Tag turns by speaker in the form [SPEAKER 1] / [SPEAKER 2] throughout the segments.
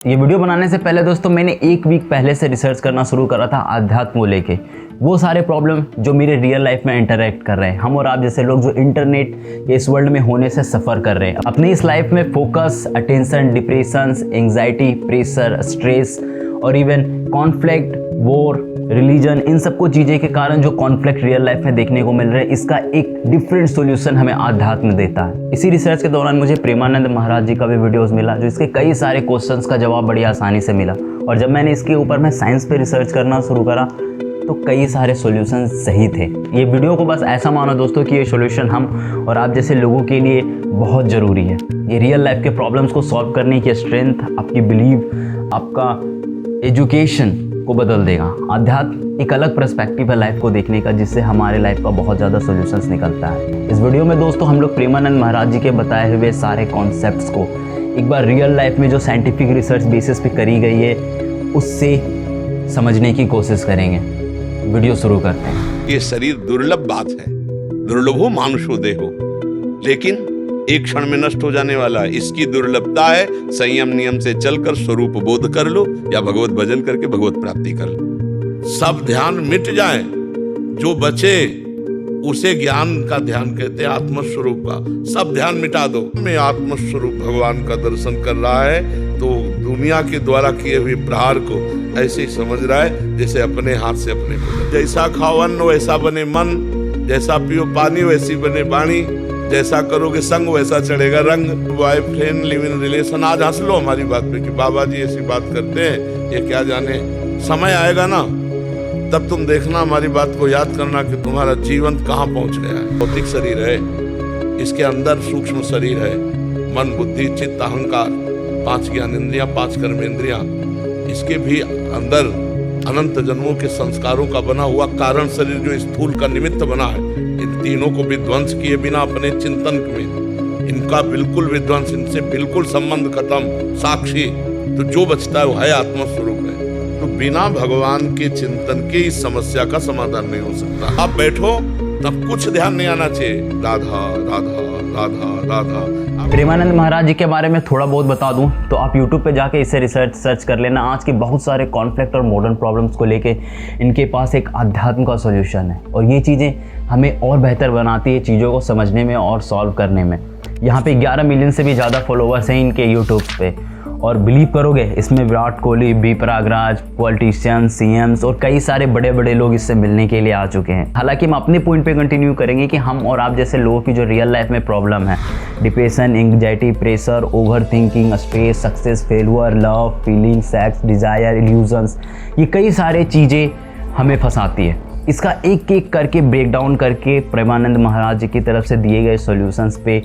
[SPEAKER 1] ये वीडियो बनाने से पहले दोस्तों मैंने एक वीक पहले से रिसर्च करना शुरू करा था आध्यात्म को लेके। वो सारे प्रॉब्लम जो मेरे रियल लाइफ में इंटरेक्ट कर रहे हैं, हम और आप जैसे लोग जो इंटरनेट के इस वर्ल्ड में होने से सफ़र कर रहे हैं, अपनी इस लाइफ में focus, attention, depression, anxiety, pressure, stress और इवन कॉन्फ्लिक्ट, वॉर, रिलीजन, इन सबको चीज़ें के कारण जो कॉन्फ्लिक्ट रियल लाइफ में देखने को मिल रहे हैं, इसका एक डिफरेंट सॉल्यूशन हमें आध्यात्म देता है। इसी रिसर्च के दौरान मुझे प्रेमानंद महाराज जी का भी वीडियोस मिला, जो इसके कई सारे क्वेश्चंस का जवाब बड़ी आसानी से मिला। और जब मैंने इसके ऊपर मैं साइंस पे रिसर्च करना शुरू करा तो कई सारे सॉल्यूशन सही थे। ये वीडियो को बस ऐसा मानो दोस्तों कि ये सॉल्यूशन हम और आप जैसे लोगों के लिए बहुत ज़रूरी है। ये रियल लाइफ के प्रॉब्लम्स को सॉल्व करने की स्ट्रेंथ, आपकी बिलीव, आपका एजुकेशन को बदल देगा। आध्यात्म एक अलग पर्सपेक्टिव है लाइफ को देखने का, जिससे हमारे लाइफ का बहुत ज़्यादा सॉल्यूशंस निकलता है। इस वीडियो में दोस्तों हम लोग प्रेमानंद महाराज जी के बताए हुए सारे कॉन्सेप्ट्स को एक बार रियल लाइफ में जो साइंटिफिक रिसर्च बेसिस पे करी गई है उससे समझने की कोशिश करेंगे। वीडियो शुरू करते हैं।
[SPEAKER 2] ये शरीर दुर्लभ बात है, दुर्लभ हो मानुषो देहो, लेकिन एक क्षण में नष्ट हो जाने वाला है। इसकी दुर्लभता है संयम नियम से चलकर स्वरूप बोध कर लो या भगवत भजन करके भगवत प्राप्ति कर लो। सब ध्यान मिट जाए, जो बचे उसे ज्ञान का ध्यान कहते हैं, आत्मस्वरूप का। सब ध्यान मिटा दो, मैं आत्मस्वरूप भगवान का दर्शन कर रहा है तो दुनिया के द्वारा किए हुए प्रहार को ऐसे ही समझ रहा है जैसे अपने हाथ से अपने को। जैसा खाओ अन्न वैसा बने मन, जैसा पियो पानी वैसी बने वाणी, जैसा करोगे संग वैसा चढ़ेगा रंग। Wife friend live in relation. आज हंस लो हमारी बात पे कि बाबा जी ऐसी बात करते हैं, ये क्या जाने। समय आएगा ना तब तुम देखना, हमारी बात को याद करना कि तुम्हारा जीवन कहाँ पहुंच गया है। भौतिक शरीर है, इसके अंदर सूक्ष्म शरीर है, मन, बुद्धि, चित्त, अहंकार, 5 ज्ञानेंद्रियां, 5 कर्मेंद्रियां। इसके भी अंदर अनंत जन्मों के संस्कारों का बना हुआ कारण शरीर जो स्थूल का निमित्त बना है। इन तीनों को विध्वंस किए बिना अपने चिंतन में, इनका बिल्कुल विध्वंस, इनसे बिल्कुल संबंध खत्म, साक्षी, तो जो बचता है वो है आत्मस्वरूप है। तो बिना भगवान के चिंतन के इस समस्या का समाधान नहीं हो सकता। आप बैठो तब कुछ ध्यान नहीं आना चाहिए, राधा राधा राधा राधा।
[SPEAKER 1] प्रेमानंद महाराज जी के बारे में थोड़ा बहुत बता दूं तो आप YouTube पे जाके इसे सर्च कर लेना। आज के बहुत सारे कॉन्फ्लिक्ट और मॉडर्न प्रॉब्लम्स को लेके इनके पास एक अध्यात्म का सॉल्यूशन है, और ये चीज़ें हमें और बेहतर बनाती है चीज़ों को समझने में और सॉल्व करने में। यहाँ पे 11 मिलियन से भी ज़्यादा फॉलोअर्स हैं इनके यूट्यूब पे, और बिलीव करोगे इसमें विराट कोहली, बी प्रयागराज, पॉलिटिशियंस, सीएम्स और कई सारे बड़े बड़े लोग इससे मिलने के लिए आ चुके हैं। हालांकि हम अपने पॉइंट पे कंटिन्यू करेंगे कि हम और आप जैसे लोगों की जो रियल लाइफ में प्रॉब्लम है, depression, anxiety, pressure, over thinking, stress, success, failure, love, feeling, sex, desire, illusions, ये कई सारे चीज़ें हमें फंसाती है। इसका एक एक करके ब्रेक डाउन करके प्रेमानंद महाराज जी की तरफ से दिए गए सॉल्यूशंस पे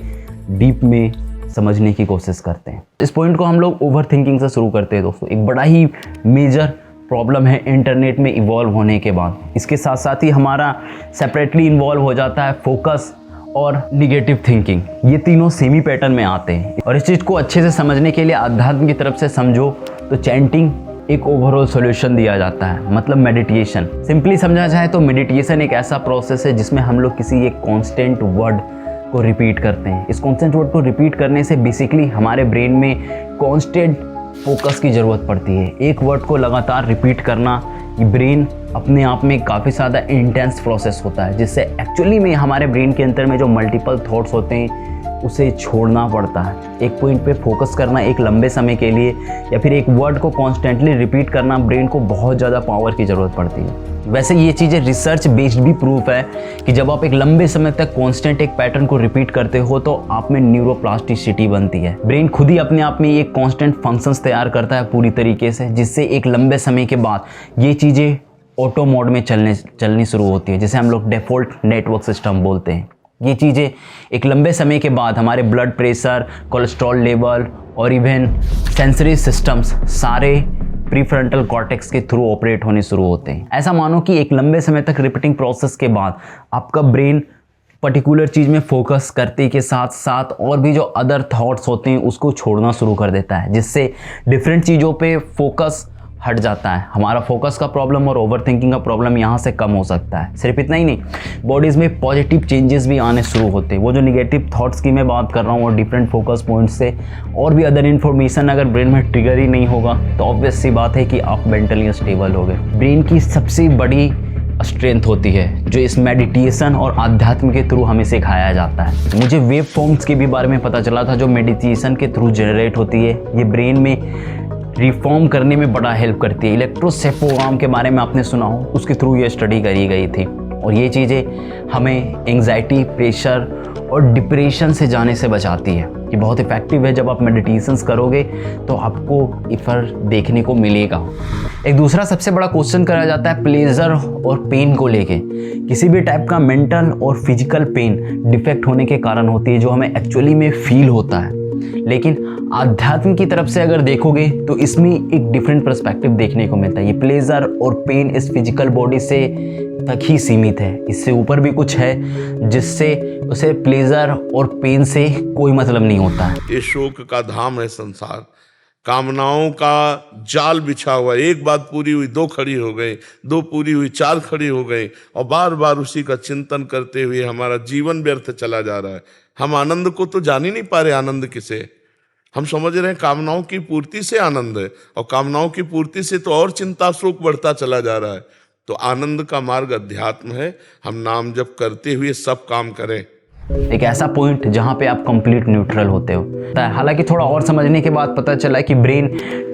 [SPEAKER 1] डीप में समझने की कोशिश करते हैं। इस पॉइंट को हम लोग ओवर थिंकिंग से शुरू करते हैं दोस्तों। एक बड़ा ही मेजर प्रॉब्लम है इंटरनेट में इवॉल्व होने के बाद। इसके साथ साथ ही हमारा सेपरेटली इन्वॉल्व हो जाता है फोकस और निगेटिव थिंकिंग। ये तीनों सेमी पैटर्न में आते हैं, और इस चीज़ को अच्छे से समझने के लिए अध्यात्म की तरफ से समझो तो चैंटिंग एक ओवरऑल सॉल्यूशन दिया जाता है, मतलब मेडिटेशन। सिंपली समझा जाए तो मेडिटेशन एक ऐसा प्रोसेस है जिसमें हम लोग किसी एक कॉन्स्टेंट वर्ड को रिपीट करते हैं। इस कॉन्स्टेंट वर्ड को रिपीट करने से बेसिकली हमारे ब्रेन में कॉन्स्टेंट फोकस की ज़रूरत पड़ती है। एक वर्ड को लगातार रिपीट करना, ये ब्रेन अपने आप में काफ़ी ज़्यादा इंटेंस प्रोसेस होता है, जिससे एक्चुअली में हमारे ब्रेन के अंदर में जो मल्टीपल थॉट्स होते हैं उसे छोड़ना पड़ता है। एक पॉइंट पे फोकस करना एक लंबे समय के लिए या फिर एक वर्ड को कॉन्स्टेंटली रिपीट करना, ब्रेन को बहुत ज़्यादा पावर की ज़रूरत पड़ती है। वैसे ये चीज़ें रिसर्च बेस्ड भी प्रूफ है कि जब आप एक लंबे समय तक कांस्टेंट एक पैटर्न को रिपीट करते हो तो आप में न्यूरोप्लास्टिसिटी बनती है। ब्रेन खुद ही अपने आप में एक कांस्टेंट फंक्शंस तैयार करता है पूरी तरीके से, जिससे एक लंबे समय के बाद ये चीज़ें ऑटो मोड में चलनी शुरू होती है, जिसे हम लोग डिफ़ॉल्ट नेटवर्क सिस्टम बोलते हैं। ये चीज़ें एक लंबे समय के बाद हमारे ब्लड प्रेशर, कोलेस्ट्रॉल लेवल और इवन सेंसरी सिस्टम्स सारे प्रीफ्रंटल कॉर्टेक्स के थ्रू ऑपरेट होने शुरू होते हैं। ऐसा मानो कि एक लंबे समय तक रिपीटिंग प्रोसेस के बाद आपका ब्रेन पर्टिकुलर चीज़ में फोकस करते के साथ साथ और भी जो अदर थॉट्स होते हैं उसको छोड़ना शुरू कर देता है, जिससे डिफरेंट चीज़ों पे फोकस हट जाता है। हमारा फोकस का प्रॉब्लम और ओवर थिंकिंग का प्रॉब्लम यहाँ से कम हो सकता है। सिर्फ इतना ही नहीं, बॉडीज़ में पॉजिटिव चेंजेस भी आने शुरू होते हैं। वो जो निगेटिव थॉट्स की मैं बात कर रहा हूँ और डिफरेंट फोकस पॉइंट से और भी अदर इन्फॉर्मेशन अगर ब्रेन में ट्रिगर ही नहीं होगा तो ऑब्वियस सी बात है कि आप मेंटली अनस्टेबल हो गए। ब्रेन की सबसे बड़ी स्ट्रेंथ होती है जो इस मेडिटेशन और आध्यात्म के थ्रू हमें सिखाया जाता है। मुझे वेव फॉर्म्स के भी बारे में पता चला था जो मेडिटेशन के थ्रू जनरेट होती है। ये ब्रेन में रिफॉर्म करने में बड़ा हेल्प करती है। इलेक्ट्रोसेफोग्राम के बारे में आपने सुना हो, उसके थ्रू ये स्टडी करी गई थी। और ये चीज़ें हमें एंग्जाइटी, प्रेशर और डिप्रेशन से जाने से बचाती है। ये बहुत इफ़ेक्टिव है। जब आप मेडिटेशंस करोगे तो आपको इफर देखने को मिलेगा। एक दूसरा सबसे बड़ा क्वेश्चन करा जाता है प्लेजर और पेन को लेके। किसी भी टाइप का मेंटल और फिजिकल पेन डिफेक्ट होने के कारण होती है जो हमें एक्चुअली में फील होता है। लेकिन आध्यात्म की तरफ से अगर देखोगे तो इसमें एक डिफरेंट पर्सपेक्टिव देखने को मिलता है। ये प्लेजर और पेन इस फिजिकल बॉडी से तक ही सीमित है। इससे ऊपर भी कुछ है जिससे उसे प्लेजर और पेन से कोई मतलब नहीं होता है।
[SPEAKER 2] ये शोक का धाम है संसार, कामनाओं का जाल बिछा हुआ। एक बात पूरी हुई 2 खड़ी हो गई, 2 पूरी हुई 4 खड़ी हो गई, और बार बार उसी का चिंतन करते हुए हमारा जीवन व्यर्थ चला जा रहा है। हम आनंद को तो जान ही नहीं पा रहे। आनंद किसे? हम समझ रहे हैं कामनाओं की पूर्ति से आनंद है, और कामनाओं की पूर्ति से तो और चिंता शोक बढ़ता चला जा रहा है। तो आनंद का मार्ग अध्यात्म है। हम नाम जप करते हुए सब काम करें।
[SPEAKER 1] एक ऐसा पॉइंट जहाँ पे आप कंप्लीट न्यूट्रल होते हो। हालांकि थोड़ा और समझने के बाद पता चला कि ब्रेन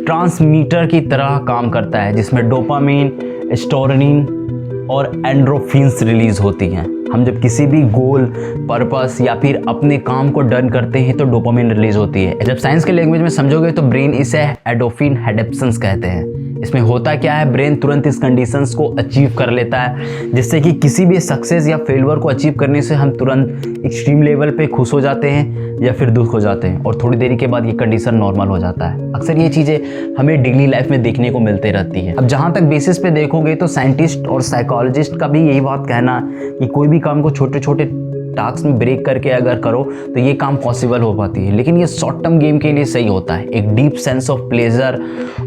[SPEAKER 1] ट्रांसमीटर की तरह काम करता है जिसमें डोपामिन, एस्टोरनिन और एंड्रोफिन्स रिलीज होती हैं। हम जब किसी भी गोल, पर्पस या फिर अपने काम को डन करते हैं तो डोपामिन रिलीज होती है। जब साइंस के लैंग्वेज में समझोगे तो ब्रेन इसे एंडोर्फिन एडेप्शंस कहते हैं। इसमें होता क्या है, ब्रेन तुरंत इस कंडीशंस को अचीव कर लेता है जिससे कि किसी भी सक्सेस या फेलियर को अचीव करने से हम तुरंत एक्सट्रीम लेवल पे खुश हो जाते हैं या फिर दुख हो जाते हैं, और थोड़ी देरी के बाद ये कंडीशन नॉर्मल हो जाता है। अक्सर ये चीज़ें हमें डेली लाइफ में देखने को मिलते रहती है। अब जहाँ तक बेसिस पे देखोगे तो साइंटिस्ट और साइकोलॉजिस्ट का भी यही बात कहना कि कोई भी काम को छोटे छोटे टास्क में ब्रेक करके अगर करो तो ये काम पॉसिबल हो पाती है। लेकिन ये शॉर्ट टर्म गेम के लिए सही होता है। एक डीप सेंस ऑफ प्लेजर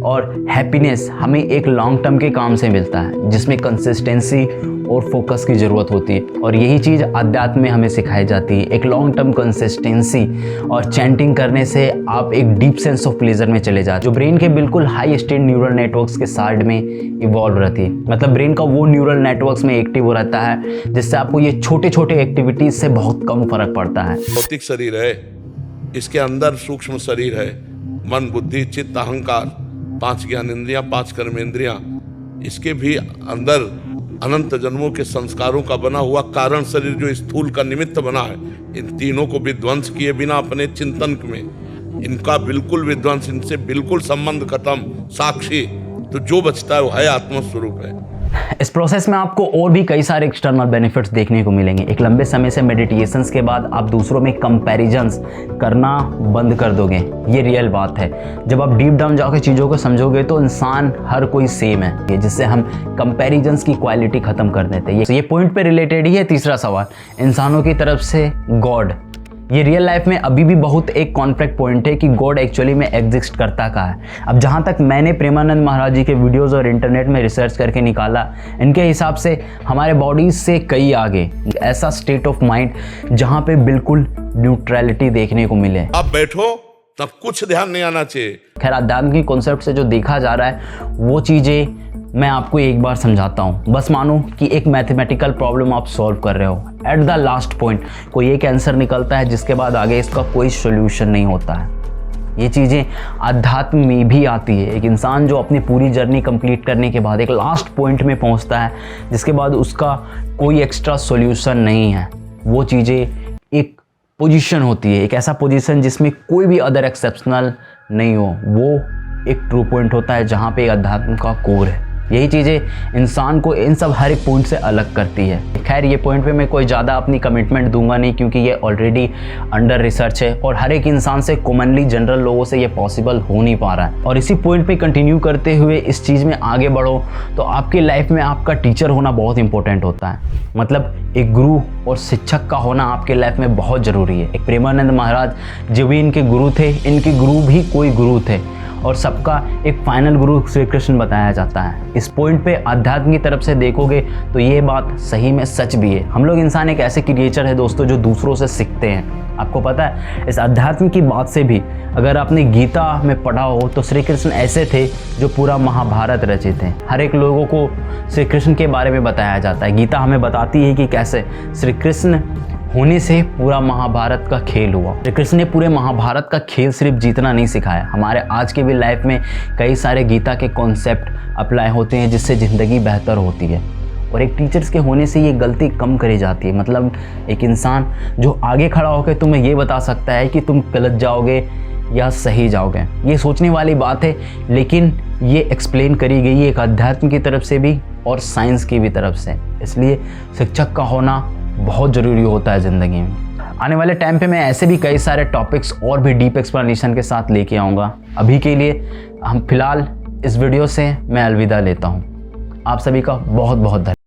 [SPEAKER 1] और हैप्पीनेस हमें एक लॉन्ग टर्म के काम से मिलता है जिसमें कंसिस्टेंसी और फोकस की ज़रूरत होती है। और यही चीज़ अध्यात्म में हमें सिखाई जाती है। एक लॉन्ग टर्म कंसिस्टेंसी और चैंटिंग करने से आप एक डीप सेंस ऑफ प्लेजर में चले जाते हो जो ब्रेन के बिल्कुल हाई स्टेट न्यूरल नेटवर्क्स के साइड में इवॉल्व रहती है। मतलब ब्रेन का वो न्यूरल नेटवर्क्स में एक्टिव हो रहता है जिससे आपको ये छोटे छोटे एक्टिविटीज से बहुत कम फर्क पड़ता है।
[SPEAKER 2] भौतिक शरीर है, इसके अंदर सूक्ष्म शरीर है, मन, बुद्धि, चित्त, अहंकार, 5 ज्ञानेंद्रियां, 5 कर्मेंद्रियां। इसके भी अंदर अनंत जन्मों के संस्कारों का बना हुआ कारण शरीर जो स्थूल का निमित्त बना है। इन तीनों को विध्वंस किए बिना अपने चिंतन में, इनका बिल्कुल विध्वंस, इनसे बिल्कुल संबंध खत्म, साक्षी, तो जो बचता है वो है आत्मस्वरूप है।
[SPEAKER 1] इस प्रोसेस में आपको और भी कई सारे एक्सटर्नल बेनिफिट्स देखने को मिलेंगे। एक लंबे समय से मेडिटेशंस के बाद आप दूसरों में कंपैरिजंस करना बंद कर दोगे। ये रियल बात है। जब आप डीप डाउन जाकर चीज़ों को समझोगे तो इंसान हर कोई सेम है, जिससे हम कंपैरिजंस की क्वालिटी ख़त्म कर देते हैं। ये पॉइंट पे रिलेटेड ही है तीसरा सवाल, इंसानों की तरफ से गॉड। ये रियल लाइफ में अभी भी बहुत एक कॉन्फ्लिक्ट पॉइंट है कि गॉड एक्चुअली में एग्जिस्ट करता कहाँ है। अब जहाँ तक मैंने प्रेमानंद महाराज जी के वीडियोस और इंटरनेट में रिसर्च करके निकाला, इनके हिसाब से हमारे बॉडीज से कई आगे ऐसा स्टेट ऑफ माइंड जहाँ पे बिल्कुल न्यूट्रलिटी देखने को मिले।
[SPEAKER 2] आप बैठो तब कुछ ध्यान नहीं आना चाहिए।
[SPEAKER 1] खैर, अध्यात्म की कॉन्सेप्ट से जो देखा जा रहा है वो चीज़ें मैं आपको एक बार समझाता हूँ। बस मानो कि एक मैथमेटिकल प्रॉब्लम आप सॉल्व कर रहे हो। एट द लास्ट पॉइंट कोई एक आंसर निकलता है जिसके बाद आगे इसका कोई सोल्यूशन नहीं होता है। ये चीज़ें अध्यात्म में भी आती है। एक इंसान जो अपनी पूरी जर्नी कंप्लीट करने के बाद एक लास्ट पॉइंट में पहुँचता है जिसके बाद उसका कोई एक्स्ट्रा सोल्यूशन नहीं है। वो चीज़ें एक पोजीशन होती है, एक ऐसा पोजीशन जिसमें कोई भी अदर एक्सेप्शनल नहीं हो। वो एक ट्रू पॉइंट होता है जहाँ पे अध्यात्म का कोर है। यही चीज़ें इंसान को इन सब हर एक पॉइंट से अलग करती है। खैर, ये पॉइंट पे मैं कोई ज़्यादा अपनी कमिटमेंट दूंगा नहीं क्योंकि ये ऑलरेडी अंडर रिसर्च है और हर एक इंसान से कॉमनली जनरल लोगों से ये पॉसिबल हो नहीं पा रहा है। और इसी पॉइंट पे कंटिन्यू करते हुए इस चीज़ में आगे बढ़ो तो आपकी लाइफ में आपका टीचर होना बहुत इंपॉर्टेंट होता है। मतलब एक गुरु और शिक्षक का होना आपके लाइफ में बहुत ज़रूरी है। एक प्रेमानंद महाराज जो भी इनके गुरु थे, इनके गुरु भी कोई गुरु थे और सबका एक फाइनल गुरु श्री कृष्ण बताया जाता है। इस पॉइंट पे अध्यात्म की तरफ से देखोगे तो ये बात सही में सच भी है। हम लोग इंसान एक ऐसे क्रिएचर है दोस्तों जो दूसरों से सीखते हैं। आपको पता है इस अध्यात्म की बात से भी अगर आपने गीता में पढ़ा हो तो श्री कृष्ण ऐसे थे जो पूरा महाभारत रचे थे। हर एक लोगों को श्री कृष्ण के बारे में बताया जाता है। गीता हमें बताती है कि कैसे श्री कृष्ण होने से पूरा महाभारत का खेल हुआ। श्री कृष्ण ने पूरे महाभारत का खेल सिर्फ जीतना नहीं सिखाया, हमारे आज के भी लाइफ में कई सारे गीता के कॉन्सेप्ट अप्लाई होते हैं जिससे ज़िंदगी बेहतर होती है। और एक टीचर्स के होने से ये गलती कम करी जाती है। मतलब एक इंसान जो आगे खड़ा होकर तुम्हें ये बता सकता है कि तुम गलत जाओगे या सही जाओगे, ये सोचने वाली बात है। लेकिन ये एक्सप्लेन करी गई है एक अध्यात्म की तरफ से भी और साइंस की भी तरफ से। इसलिए शिक्षक का होना बहुत ज़रूरी होता है ज़िंदगी में। आने वाले टाइम पे मैं ऐसे भी कई सारे टॉपिक्स और भी डीप एक्सप्लेनेशन के साथ लेके आऊँगा। अभी के लिए हम फिलहाल इस वीडियो से मैं अलविदा लेता हूँ। आप सभी का बहुत बहुत धन्यवाद।